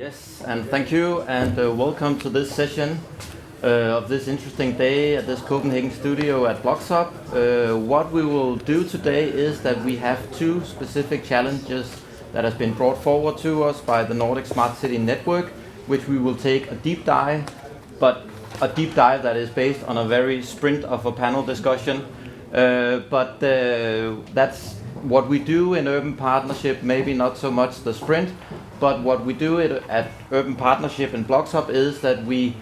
Yes, and thank you, and welcome to this session of this interesting day at this Copenhagen studio at BLOXHUB. What we will do today is that we have two specific challenges that has been brought forward to us by the Nordic Smart City Network, which we will take a deep dive, but a deep dive that is based on a very sprint of a panel discussion. That's what we do in Urban Partnership, maybe not so much the sprint, but what we do at Urban Partnership and BLOXHUB is that we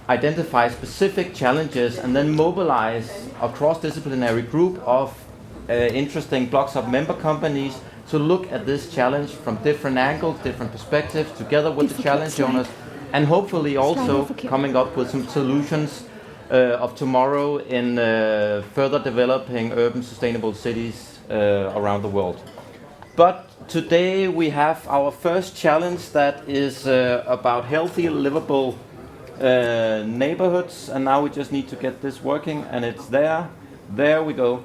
identify specific challenges and then mobilize a cross-disciplinary group of interesting BLOXHUB member companies to look at this challenge from different angles, different perspectives, together with the challenge owners, and hopefully also coming up with some solutions of tomorrow in further developing urban sustainable cities around the world. But today we have our first challenge that is about healthy, livable neighborhoods, and now we just need to get this working, and it's there. There we go.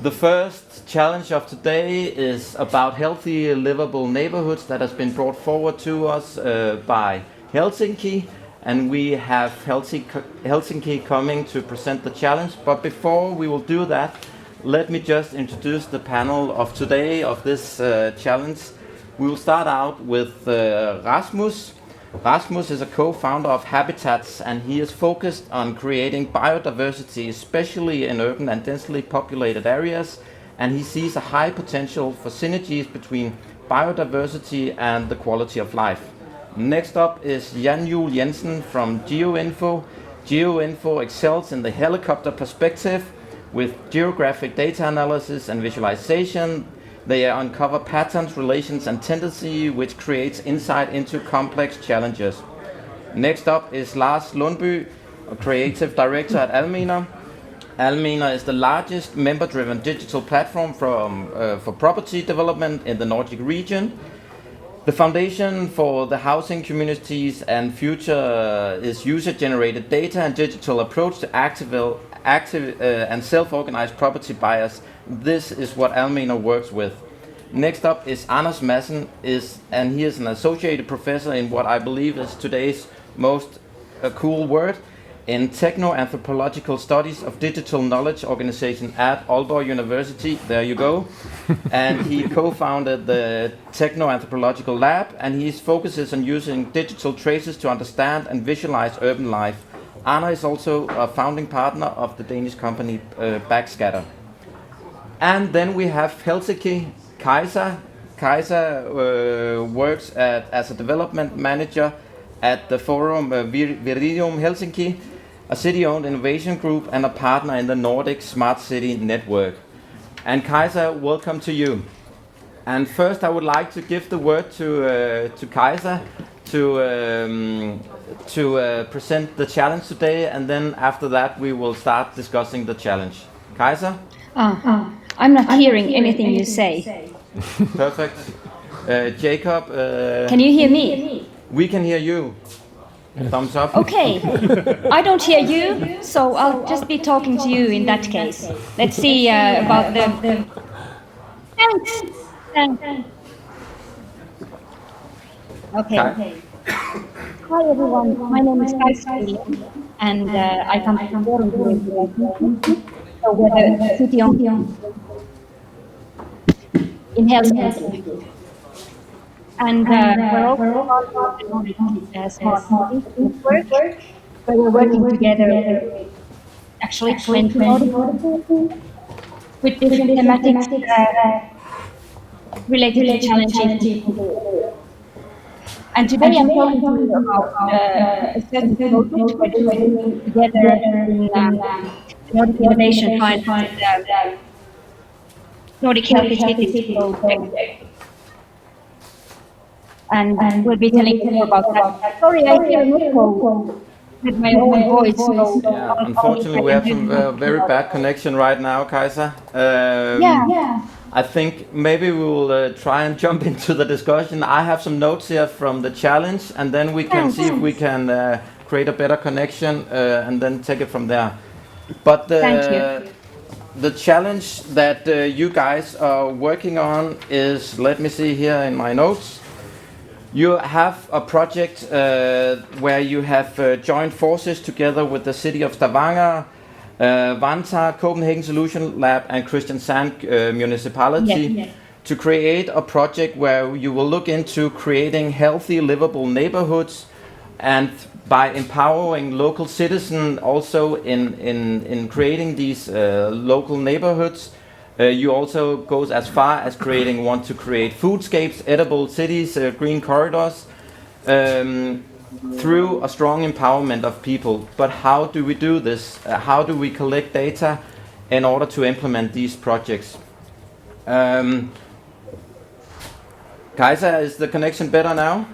The first challenge of today is about healthy, livable neighborhoods that has been brought forward to us by Helsinki, and we have Helsinki coming to present the challenge. But before we will do that, let me just introduce the panel of today of this challenge. We will start out with Rasmus. Rasmus is a co-founder of Habitats, and he is focused on creating biodiversity, especially in urban and densely populated areas, and he sees a high potential for synergies between biodiversity and the quality of life. Next up is Juul Jensen from Geoinfo. Geoinfo excels in the helicopter perspective with geographic data analysis and visualization. They uncover patterns, relations, and tendency, which creates insight into complex challenges. Next up is Lars, a creative director at Almenr. Almenr is the largest member-driven digital platform for property development in the Nordic region. The foundation for the housing communities and future is user-generated data and digital approach to active and self-organized property buyers. This is what Almenr works with. Next up is Madsen, and he is an associated professor in what I believe is today's most cool word in techno-anthropological studies of digital knowledge organization at Aalborg University. There you go. And he co-founded the Techno-Anthropological Lab, and he focuses on using digital traces to understand and visualize urban life. Anna is also a founding partner of the Danish company Backscatter. And then we have Helsinki, Kaisa. Kaisa works as a development manager at the forum Viridium Helsinki, a city-owned innovation group and a partner in the Nordic Smart City Network. And Kaisa, welcome to you. And first I would like to give the word to Kaisa to present the challenge today, and then after that we will start discussing the challenge. Kaisa? I'm not hearing anything you say. Perfect. Jacob? Can you hear me? We can hear you. Thumbs up. Okay. I don't hear you, so I'll just be talking to you in that case. Let's see about the... Thanks. Okay. Hi everyone, my name is Kaisa, and I come from Torben, so we're the city in Helsinki. And we're also part of the Nordic Smart City Network, where we're working together with actually 20 Nordic with different thematics related to challenges. And today I'm talking to you about a certain project we're doing together in Nordic Innovation Fund and Nordic Healthy Cities project. And we'll be telling you more about that. Sorry, I hear an echo with my own voice. So yeah, unfortunately, we have some very bad connection right now, Kaisa. I think maybe we will try and jump into the discussion. I have some notes here from the challenge, and then we can see if we can create a better connection and then take it from there. But the challenge that you guys are working on is, let me see here in my notes, You have a project where you have joined forces together with the city of Stavanger, Vanta, Copenhagen Solution Lab, and Kristiansand municipality to create a project where you will look into creating healthy, livable neighborhoods, and by empowering local citizens also in creating these local neighborhoods. You also goes as far as want to create foodscapes, edible cities, green corridors, through a strong empowerment of people. But how do we do this? How do we collect data in order to implement these projects? Kajsa, is the connection better now?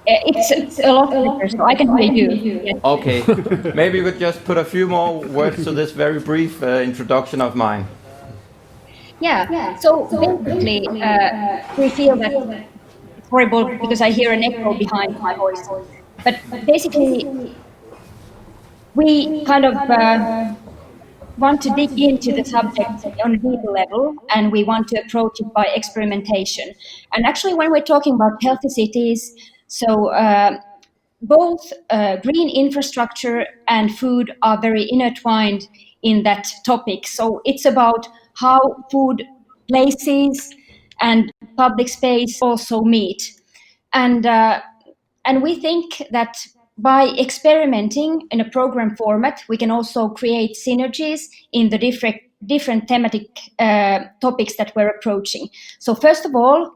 It's a lot better, so I can hear you. Yes. Okay, maybe we could just put a few more words to this very brief introduction of mine. Yeah. So basically, we feel that it's horrible because I hear an echo behind my voice. But basically, we kind of want to dig into the subject on a deeper level, and we want to approach it by experimentation. And actually, when we're talking about healthy cities, so both green infrastructure and food are very intertwined in that topic. So it's about how food places and public space also meet. And we think that by experimenting in a program format, we can also create synergies in the different thematic topics that we're approaching. So first of all,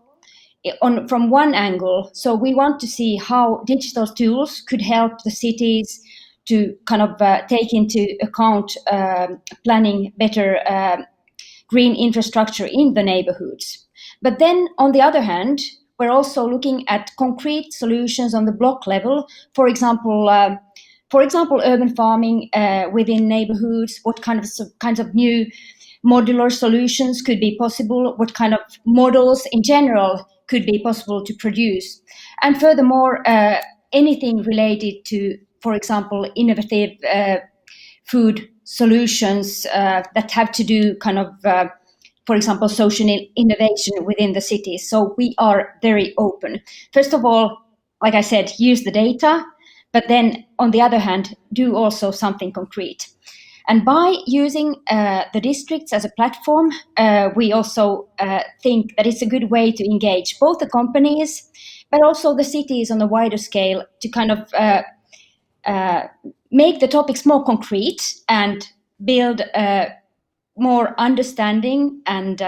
from one angle, so we want to see how digital tools could help the cities to kind of take into account planning better green infrastructure in the neighborhoods. But then, on the other hand, we're also looking at concrete solutions on the block level. For example, urban farming within neighborhoods. What kinds of new modular solutions could be possible? What kind of models in general could be possible to produce? And furthermore, anything related to, for example, innovative food solutions that have to do for example, social innovation within the cities. So we are very open. First of all, like I said, use the data, but then on the other hand, do also something concrete. And by using the districts as a platform, we also think that it's a good way to engage both the companies, but also the cities on a wider scale to kind of make the topics more concrete and build more understanding and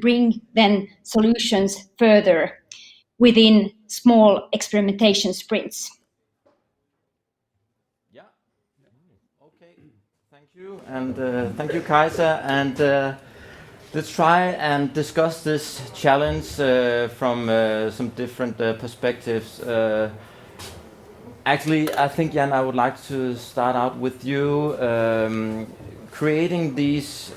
bring then solutions further within small experimentation sprints. Yeah. Okay. Thank you, and thank you, Kajsa. And let's try and discuss this challenge from some different perspectives. Actually, I think, Jan, I would like to start out with you. Creating these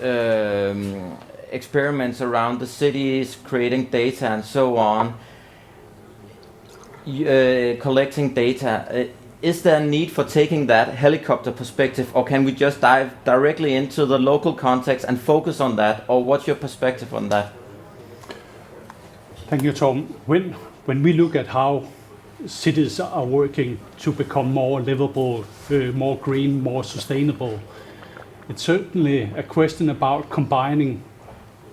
experiments around the cities, creating data and so on, collecting data. Is there a need for taking that helicopter perspective, or can we just dive directly into the local context and focus on that? Or what's your perspective on that? Thank you, Torben. When we look at how cities are working to become more livable, more green, more sustainable, it's certainly a question about combining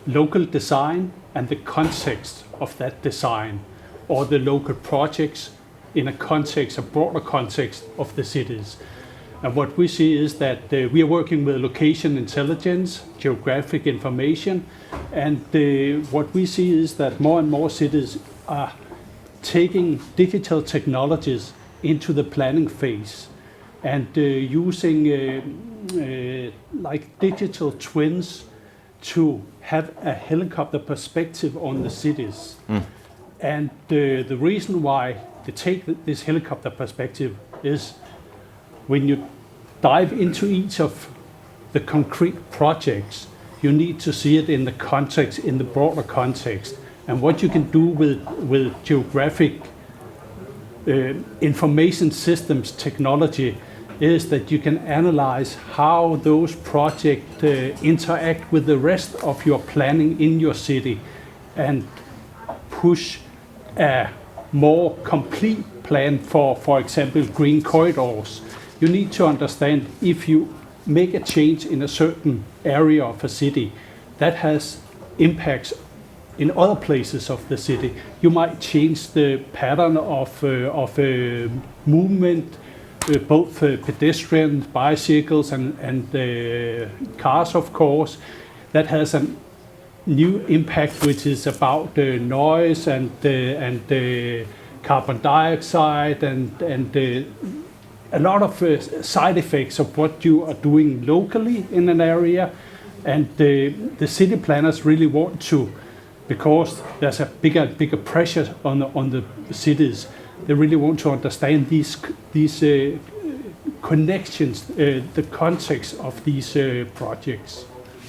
local design and the context of that design, or the local projects in a broader context of the cities. And what we see is that we are working with location intelligence, geographic information, and what we see is that more and more cities are taking digital technologies into the planning phase and using like digital twins to have a helicopter perspective on the cities. And the reason why they take this helicopter perspective is when you dive into each of the concrete projects, you need to see it in the context, in the broader context. And what you can do with geographic information systems technology is that you can analyze how those projects interact with the rest of your planning in your city and push a more complete plan for example, green corridors, you need to understand if you make a change in a certain area of a city, that has impacts in other places of the city. You might change the pattern of movement, both pedestrians, bicycles, and cars, of course. That has a new impact, which is about the noise and the carbon dioxide and a lot of side effects of what you are doing locally in an area. And the city planners really want to, because there's a bigger pressure on the cities, they really want to understand these connections, the context of these projects.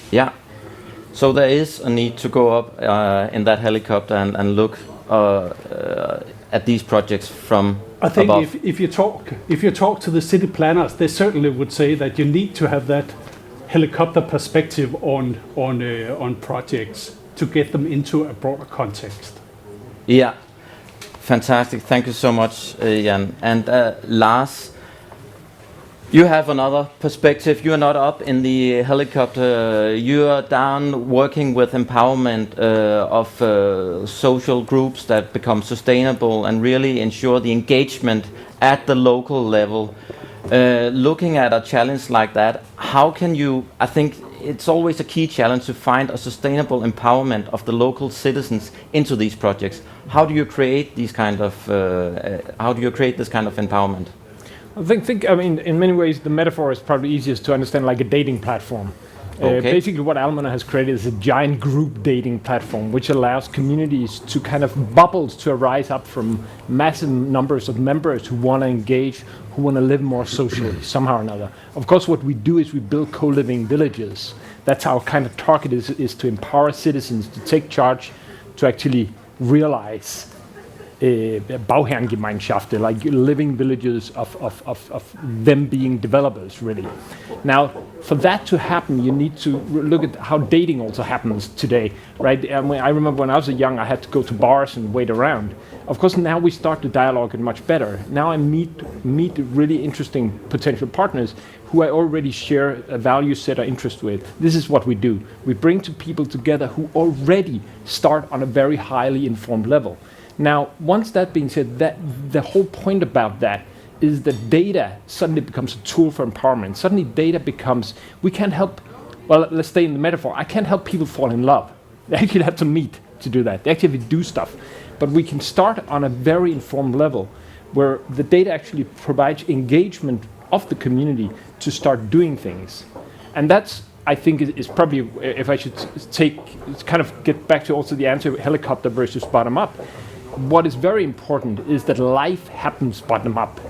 Yeah. So there is a need to go up in that helicopter and look at these projects from I think above. if you talk to the city planners, they certainly would say that you need to have that helicopter perspective on projects to get them into a broader context. Yeah, fantastic. Thank you so much, Jan. And Lars, you have another perspective. You are not up in the helicopter. You are down working with empowerment of social groups that become sustainable and really ensure the engagement at the local level. Looking at a challenge like that, how can you, I think it's always a key challenge to find a sustainable empowerment of the local citizens into these projects. How do you create these kind of, this kind of empowerment? I mean, in many ways, the metaphor is probably easiest to understand like a dating platform. Okay. Basically, what Almenr has created is a giant group dating platform, which allows communities to kind of bubbles to arise up from massive numbers of members who want to engage, who want to live more socially, somehow or another. Of course, what we do is we build co-living villages. That's our kind of target is to empower citizens to take charge, to actually realize Bauherrengemeinschaft, like living villages of them being developers, really. Now, for that to happen, you need to look at how dating also happens today, right? I remember when I was young, I had to go to bars and wait around. Of course, now we start the dialogue and much better. Now I meet really interesting potential partners who I already share a value set or interest with. This is what we do. We bring two people together who already start on a very highly informed level. Now, once that being said, that the whole point about that is that data suddenly becomes a tool for empowerment. Suddenly data becomes, we can't help, well, let's stay in the metaphor, I can't help people fall in love. They actually have to meet to do that. They actually have to do stuff. But we can start on a very informed level where the data actually provides engagement of the community to start doing things. And that's, I think, is probably, if I should kind of get back to also the answer, helicopter versus bottom up. What is very important is that life happens bottom up.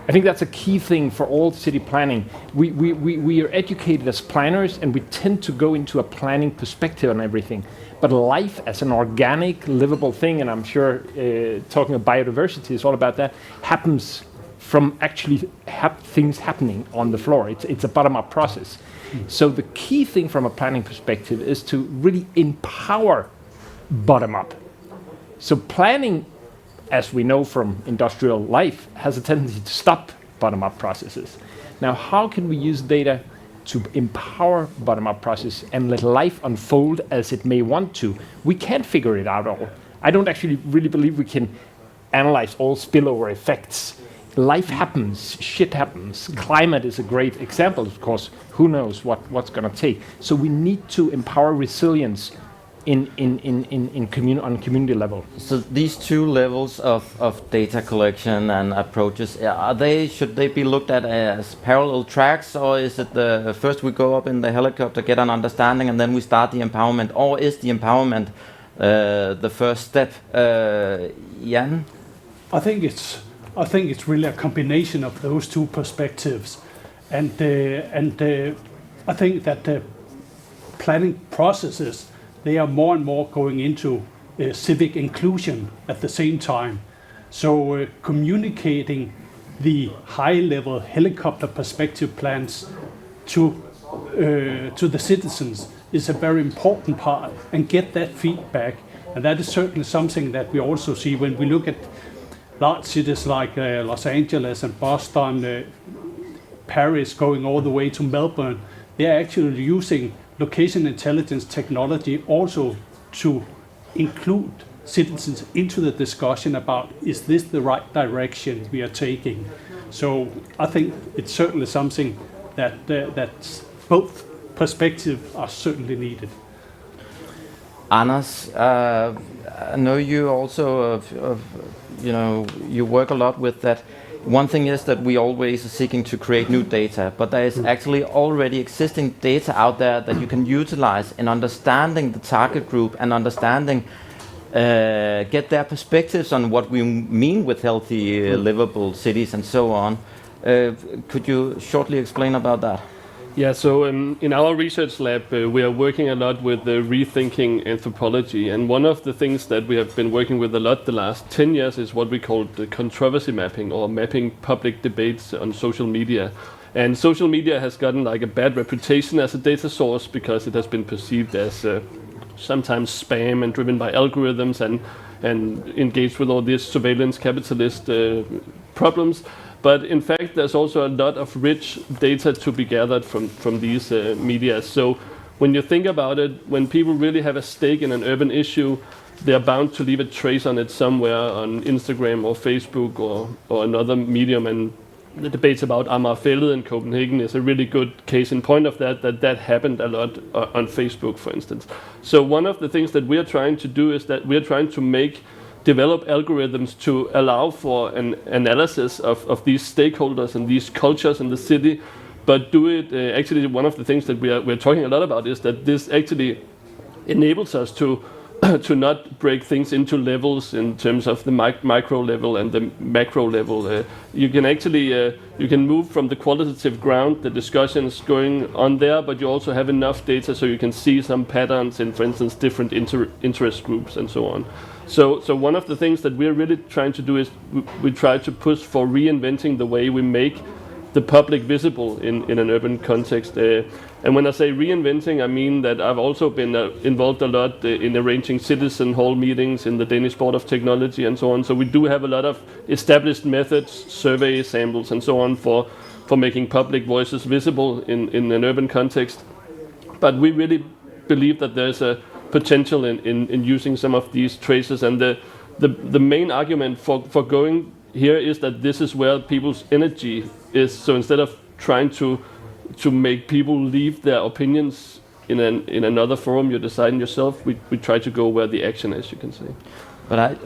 I think that's a key thing for all city planning. We are educated as planners and we tend to go into a planning perspective on everything. But life as an organic, livable thing, and I'm sure talking about biodiversity is all about that, happens from actually things happening on the floor. It's a bottom-up process. So the key thing from a planning perspective is to really empower bottom-up. So planning, as we know from industrial life, has a tendency to stop bottom-up processes. Now, how can we use data to empower bottom-up process and let life unfold as it may want to? We can't figure it out all. I don't actually really believe we can analyze all spillover effects. Life happens, shit happens. Climate is a great example, of course. Who knows what's going to take? So we need to empower resilience on community level. So these two levels of data collection and approaches, should they be looked at as parallel tracks, or is it the first we go up in the helicopter, get an understanding, and then we start the empowerment, or is the empowerment the first step? Jan? I think it's really a combination of those two perspectives, and I think that the planning processes, they are more and more going into civic inclusion at the same time. So communicating the high-level helicopter perspective plans to the citizens is a very important part, and get that feedback And that is certainly something that we also see when we look at large cities like Los Angeles and Boston, Paris, going all the way to Melbourne. They are actually using location intelligence technology also to include citizens into the discussion about, is this the right direction we are taking? So I think it's certainly something that both perspectives are certainly needed. Anders, I know you also, you work a lot with that. One thing is that we always are seeking to create new data, but there is actually already existing data out there that you can utilize in understanding the target group and understanding, get their perspectives on what we mean with healthy, livable cities and so on. Could you shortly explain about that? Yeah, so in our research lab, we are working a lot with rethinking anthropology. And one of the things that we have been working with a lot the last 10 years is what we call the controversy mapping, or mapping public debates on social media. And social media has gotten like a bad reputation as a data source because it has been perceived as sometimes spam and driven by algorithms and engaged with all these surveillance capitalist problems. But in fact, there's also a lot of rich data to be gathered from these media. So when you think about it, when people really have a stake in an urban issue, they're bound to leave a trace on it somewhere on Instagram or Facebook or another medium. And the debates about Almenr in Copenhagen is a really good case in point of that happened a lot on Facebook, for instance. So one of the things that we are trying to do is that we are trying to develop algorithms to allow for an analysis of these stakeholders and these cultures in the city, but do it, actually one of the things that we're talking a lot about is that this actually enables us to not break things into levels in terms of the micro level and the macro level. You can actually, you can move from the qualitative ground, the discussions going on there, but you also have enough data so you can see some patterns in, for instance, different interest groups and so on. So one of the things that we're really trying to do is we try to push for reinventing the way we make the public visible in an urban context. And when I say reinventing, I mean that I've also been involved a lot in arranging citizen hall meetings in the Danish Board of Technology and so on. So we do have a lot of established methods, survey samples and so on for making public voices visible in an urban context. But we really believe that there's a potential in using some of these traces, and the main argument for going here is that this is where people's energy is. So instead of trying to make people leave their opinions in another forum you're deciding yourself, we try to go where the action is, you can say. But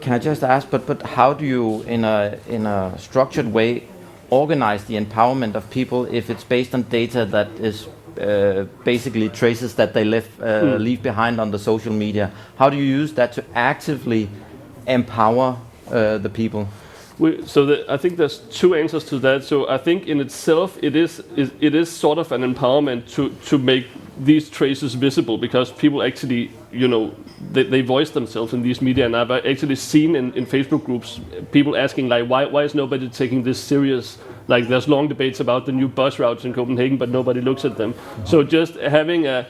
can I just ask, but how do you in a structured way organize the empowerment of people if it's based on data that is basically traces that they leave behind on the social media? How do you use that to actively empower the people? I think there's two answers to that. So I think in itself it is sort of an empowerment to make these traces visible, because people actually, they voice themselves in these media, and I've actually seen in Facebook groups people asking like, why is nobody taking this serious? Like there's long debates about the new bus routes in Copenhagen, but nobody looks at them. So just having a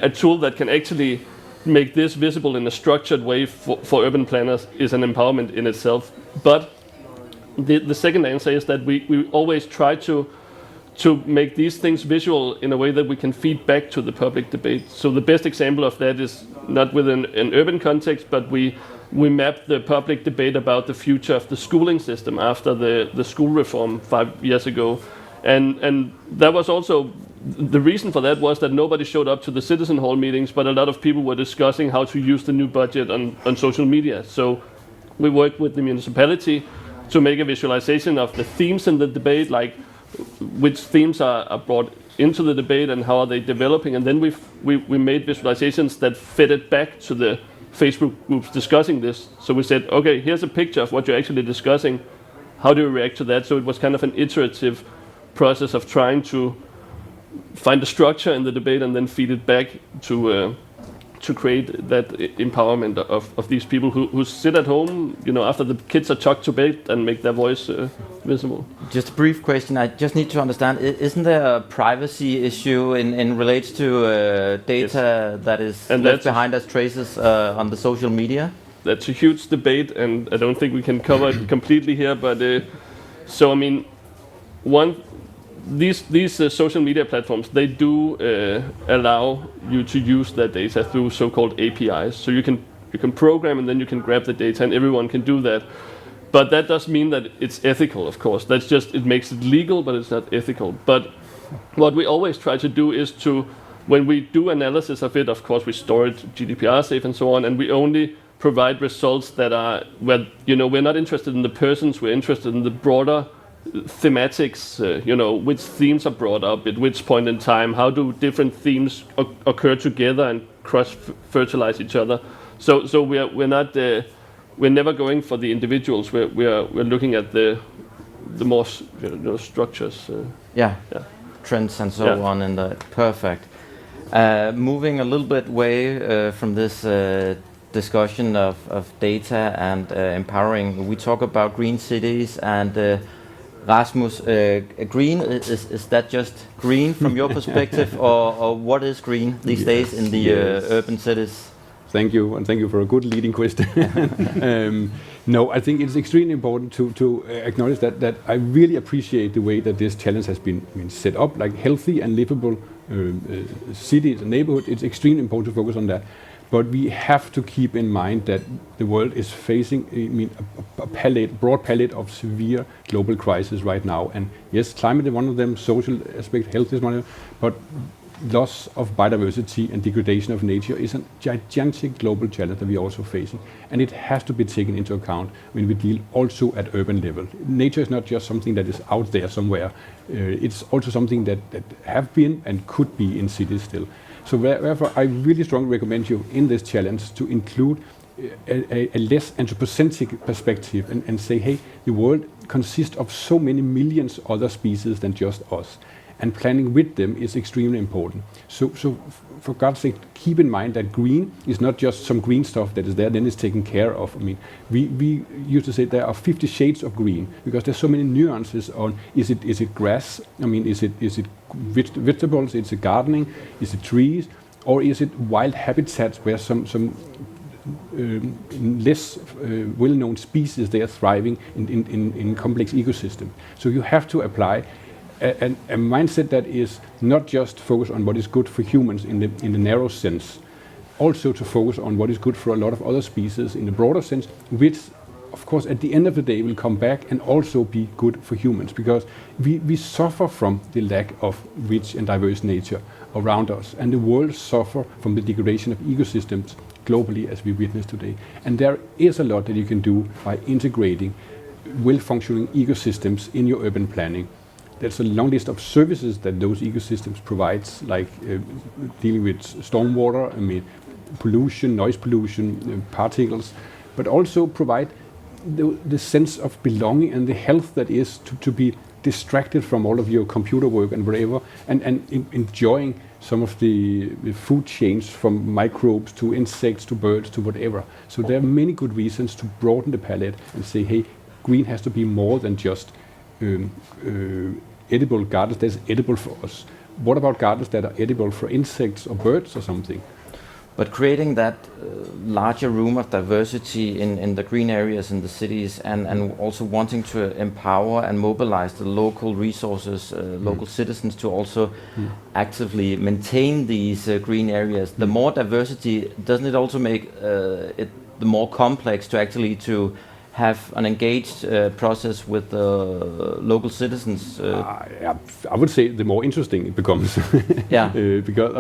tool that can actually make this visible in a structured way for urban planners is an empowerment in itself. But the second answer is that we always try to make these things visual in a way that we can feed back to the public debate. So the best example of that is not within an urban context, but we mapped the public debate about the future of the schooling system after the school reform 5 years ago. And that was also, the reason for that was that nobody showed up to the citizen hall meetings, but a lot of people were discussing how to use the new budget on social media. So we worked with the municipality to make a visualization of the themes in the debate, like which themes are brought into the debate and how are they developing. And then we made visualizations that fitted back to the Facebook groups discussing this. So we said, okay, here's a picture of what you're actually discussing. How do you react to that? So it was kind of an iterative process of trying to find a structure in the debate and then feed it back to to create that empowerment of these people who sit at home, after the kids are tucked to bed and make their voice visible. Just a brief question. I just need to understand. Isn't there a privacy issue in relates to data that is left behind as traces on the social media? That's a huge debate, and I don't think we can cover it completely here. But these social media platforms, they do allow you to use that data through so-called APIs. So you can program and then you can grab the data, and everyone can do that. But that does mean that it's ethical, of course. That's just, it makes it legal, but it's not ethical. But what we always try to do is to, when we do analysis of it, of course we store it GDPR safe and so on, and we only provide results that are, where, we're not interested in the persons, we're interested in the broader thematics, which themes are brought up at which point in time, how do different themes occur together and cross-fertilize each other. So we're never going for the individuals. We're looking at the more structures. Trends and so on. And perfect. Moving a little bit away from this discussion of data and empowering, we talk about green cities and. Rasmus, green, is that just green from your perspective, or what is green these days in the urban cities? Thank you, and thank you for a good leading question. No, I think it's extremely important to acknowledge that I really appreciate the way that this challenge has been set up, like healthy and livable cities and neighborhoods. It's extremely important to focus on that. But we have to keep in mind that the world is facing a broad palette of severe global crises right now. And yes, climate is one of them, social aspect, health is one of them, but loss of biodiversity and degradation of nature is a gigantic global challenge that we are also facing. And it has to be taken into account when we deal also at urban level. Nature is not just something that is out there somewhere. It's also something that have been and could be in cities still. So therefore, I really strongly recommend you in this challenge to include a less anthropocentric perspective and say, hey, the world consists of so many millions other species than just us. And planning with them is extremely important. So for God's sake, keep in mind that green is not just some green stuff that is there, then it's taken care of. We used to say there are 50 shades of green because there's so many nuances on, is it grass? Is it vegetables? Is it gardening? Is it trees? Or is it wild habitats where some less well-known species they are thriving in complex ecosystem? So you have to apply a mindset that is not just focused on what is good for humans in the narrow sense, also to focus on what is good for a lot of other species in the broader sense, which of course at the end of the day will come back and also be good for humans, because we suffer from the lack of rich and diverse nature around us, and the world suffer from the degradation of ecosystems globally as we witness today. And there is a lot that you can do by integrating well-functioning ecosystems in your urban planning. There's a long list of services that those ecosystems provides, like dealing with stormwater, pollution, noise pollution, particles, but also provide the sense of belonging and the health that is to be distracted from all of your computer work and whatever, and enjoying some of the food chains from microbes to insects to birds to whatever. So there are many good reasons to broaden the palette and say, hey, green has to be more than just edible gardens that's edible for us. What about gardens that are edible for insects or birds or something? But creating that larger room of diversity in the green areas in the cities, and also wanting to empower and mobilize the local resources, local citizens to also actively maintain these green areas. The more diversity, doesn't it also make it the more complex to actually to have an engaged process with the local citizens? I would say the more interesting it becomes. Because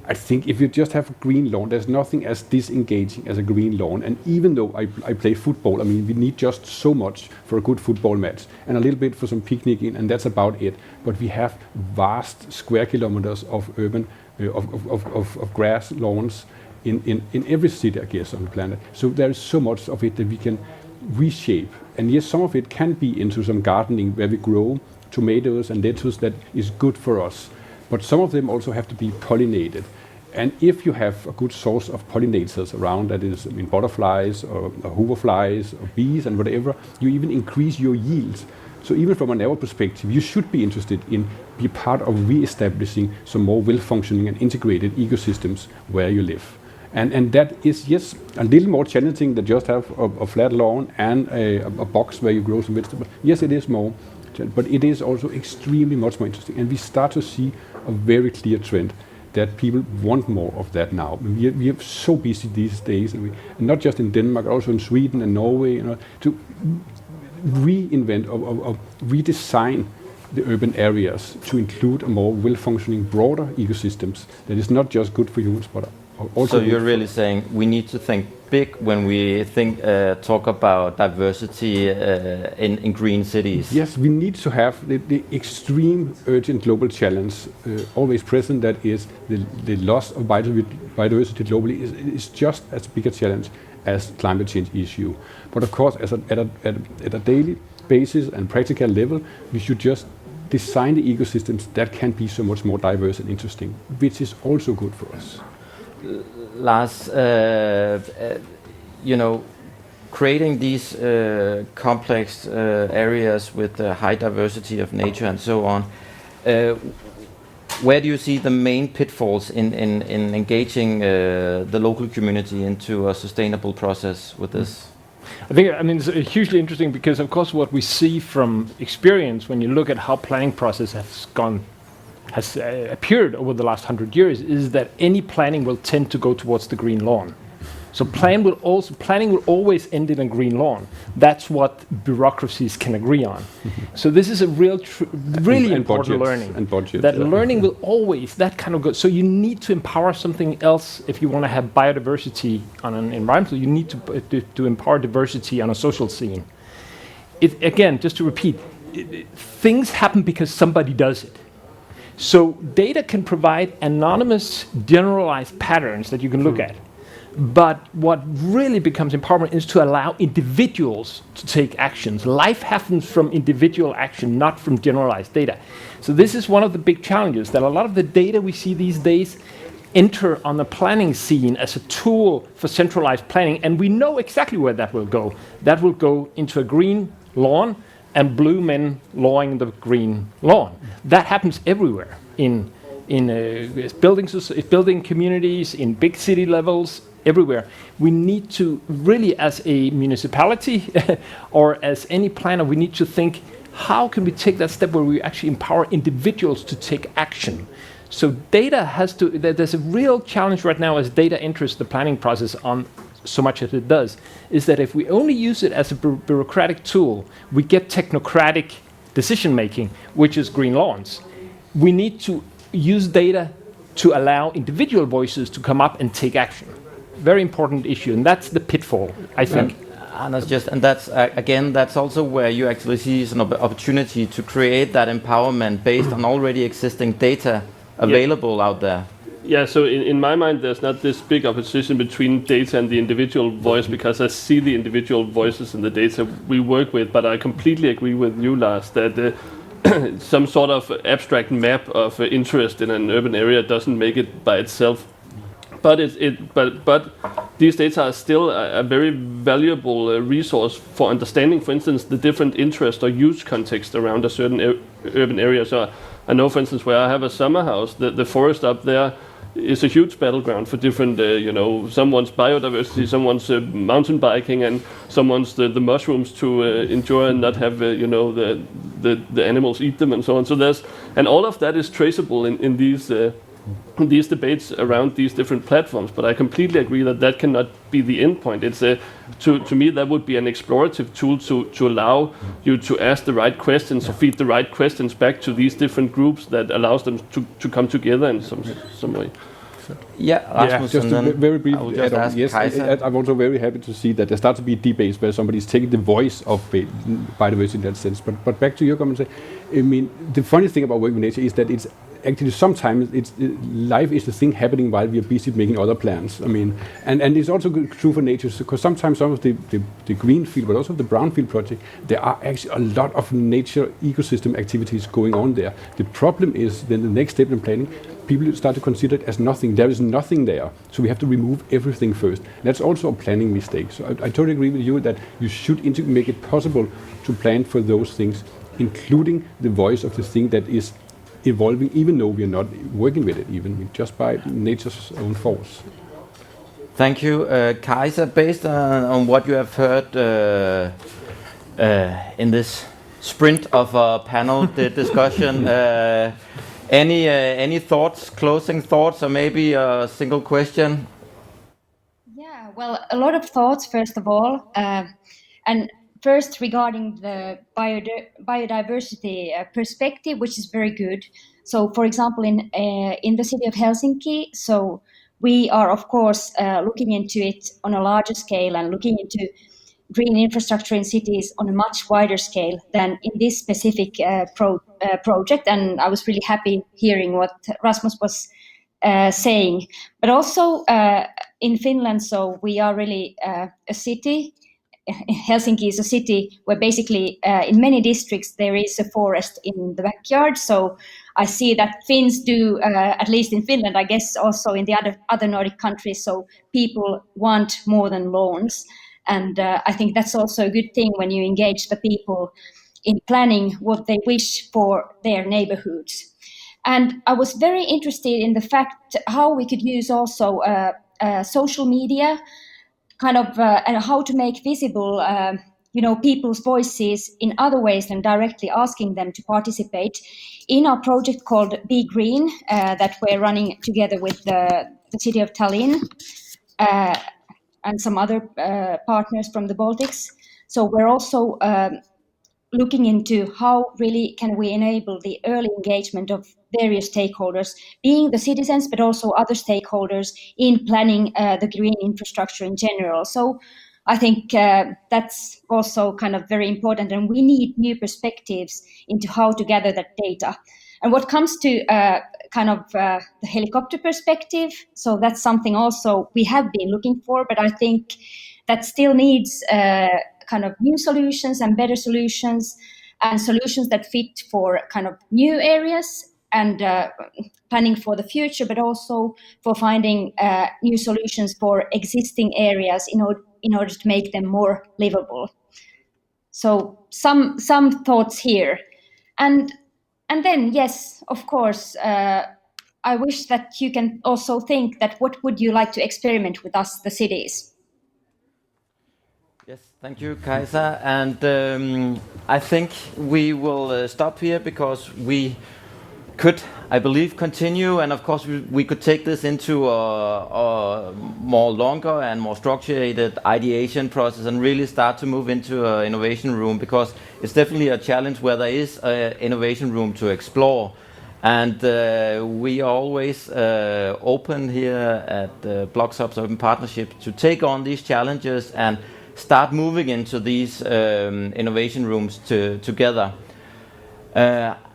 I think if you just have a green lawn, there's nothing as disengaging as a green lawn. And even though I play football, we need just so much for a good football match and a little bit for some picnicking, and that's about it. But we have vast square kilometers of urban, of grass lawns in every city, I guess, on the planet. So there is so much of it that we can reshape. And yes, some of it can be into some gardening where we grow tomatoes and lettuce that is good for us. But some of them also have to be pollinated. And if you have a good source of pollinators around, that is, butterflies or hoverflies or bees and whatever, you even increase your yields. So even from a narrow perspective, you should be interested in be part of re-establishing some more well-functioning and integrated ecosystems where you live. And that is, yes, a little more challenging than just have a flat lawn and a box where you grow some vegetables. Yes, it is more, but it is also extremely much more interesting. And we start to see a very clear trend that people want more of that now. We are so busy these days, and not just in Denmark, also in Sweden and Norway, to reinvent or redesign the urban areas to include a more well-functioning, broader ecosystems that is not just good for humans, but also. So you're really saying we need to think big when we talk about diversity in green cities. Yes, we need to have the extreme urgent global challenge always present. That is the loss of biodiversity globally is just as big a challenge as climate change issue. But of course, at a daily basis and practical level, we should just design the ecosystems that can be so much more diverse and interesting, which is also good for us. Lars, creating these complex areas with high diversity of nature and so on, where do you see the main pitfalls in engaging the local community into a sustainable process with this? I think, it's hugely interesting because, of course, what we see from experience when you look at how planning process has appeared over the last 100 years is that any planning will tend to go towards the green lawn. So planning will always end in a green lawn. That's what bureaucracies can agree on. So this is a really important budgets, learning. And budgets, that learning will always, that kind of go. So you need to empower something else if you want to have biodiversity on an environmental. You need to empower diversity on a social scene. Again, just to repeat, things happen because somebody does it. So data can provide anonymous, generalized patterns that you can look at. But what really becomes empowerment is to allow individuals to take actions. Life happens from individual action, not from generalized data. So this is one of the big challenges, that a lot of the data we see these days enter on the planning scene as a tool for centralized planning, and we know exactly where that will go. That will go into a green lawn and blue men lawing the green lawn. That happens everywhere in building communities, in big city levels, everywhere. We need to really, as a municipality or as any planner, we need to think, how can we take that step where we actually empower individuals to take action? So data there's a real challenge right now as data enters the planning process on so much as it does, is that if we only use it as a bureaucratic tool, we get technocratic decision making, which is green lawns. We need to use data to allow individual voices to come up and take action. Very important issue, and that's the pitfall, I think. And that's again, that's also where you actually see an opportunity to create that empowerment based on already existing data available out there. Yeah, so in my mind, there's not this big opposition between data and the individual voice, because I see the individual voices in the data we work with, but I completely agree with you, Lars, that some sort of abstract map of interest in an urban area doesn't make it by itself. But these data are still a very valuable resource for understanding, for instance, the different interest or use context around a certain urban area. So I know, for instance, where I have a summer house, the forest up there is a huge battleground for different, someone's biodiversity, someone's mountain biking, and someone's the mushrooms to enjoy and not have, the animals eat them and so on. So and all of that is traceable in these debates around these different platforms. But I completely agree that cannot be the end point. It's to me that would be an explorative tool to allow you to ask the right questions or feed the right questions back to these different groups that allows them to come together in some way. Yeah, Rasmus, just and very brief. Yes, I'm also very happy to see that there starts to be debates where somebody's taking the voice of biodiversity in that sense. But back to your comment, the funny thing about working with nature is that it's actually sometimes life is the thing happening while we are busy making other plans. And it's also true for nature, because sometimes some of the green field, but also the brown field project, there are actually a lot of nature ecosystem activities going on there. The problem is then the next step in planning, people start to consider it as nothing. There is nothing there, so we have to remove everything first. That's also a planning mistake. So I totally agree with you that you should make it possible to plan for those things, including the voice of the thing that is evolving, even though we are not working with it, even just by nature's own force. Thank you, Kaiser. Based on what you have heard in this sprint of a panel discussion, any thoughts, closing thoughts, or maybe a single question? Yeah, well, a lot of thoughts, first of all. And first, regarding the biodiversity perspective, which is very good. So, for example, in the city of Helsinki, so we are, of course, looking into it on a larger scale and looking into green infrastructure in cities on a much wider scale than in this specific project. And I was really happy hearing what Rasmus was saying. But also in Finland, so we are really a city. Helsinki is a city where basically in many districts there is a forest in the backyard. So I see that Finns do, at least in Finland, I guess also in the other Nordic countries, so people want more than lawns. And I think that's also a good thing when you engage the people in planning what they wish for their neighborhoods. And I was very interested in the fact how we could use also social media, kind of, and how to make visible, people's voices in other ways than directly asking them to participate in our project called Be Green that we're running together with the city of Tallinn and some other partners from the Baltics. So we're also looking into how really can we enable the early engagement of various stakeholders, being the citizens, but also other stakeholders in planning the green infrastructure in general. So I think that's also kind of very important, and we need new perspectives into how to gather that data. And what comes to the helicopter perspective, so that's something also we have been looking for, but I think that still needs kind of new solutions and better solutions, and solutions that fit for kind of new areas and planning for the future, but also for finding new solutions for existing areas in order to make them more livable. So some thoughts here. And then, yes, of course, I wish that you can also think that what would you like to experiment with us, the cities? Yes, thank you, Kaiser. And I think we will stop here because we could, I believe, continue. And of course, we could take this into a more longer and more structured ideation process and really start to move into an innovation room, because it's definitely a challenge where there is an innovation room to explore. And we are always open here at BLOXHUB Urban Partnerships to take on these challenges and start moving into these innovation rooms together.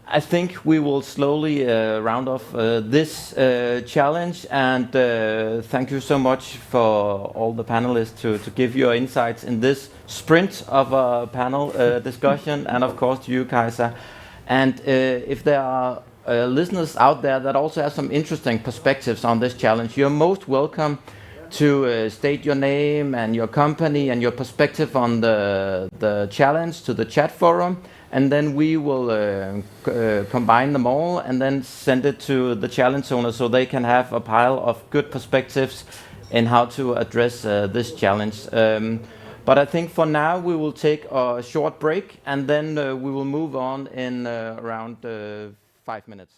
I think we will slowly round off this challenge, and thank you so much for all the panelists to give your insights in this sprint of a panel discussion, and of course to you, Kaiser. And if there are listeners out there that also have some interesting perspectives on this challenge, you're most welcome to state your name and your company and your perspective on the challenge to the chat forum, and then we will combine them all and then send it to the challenge owner so they can have a pile of good perspectives in how to address this challenge. But I think for now we will take a short break, and then we will move on in around 5 minutes.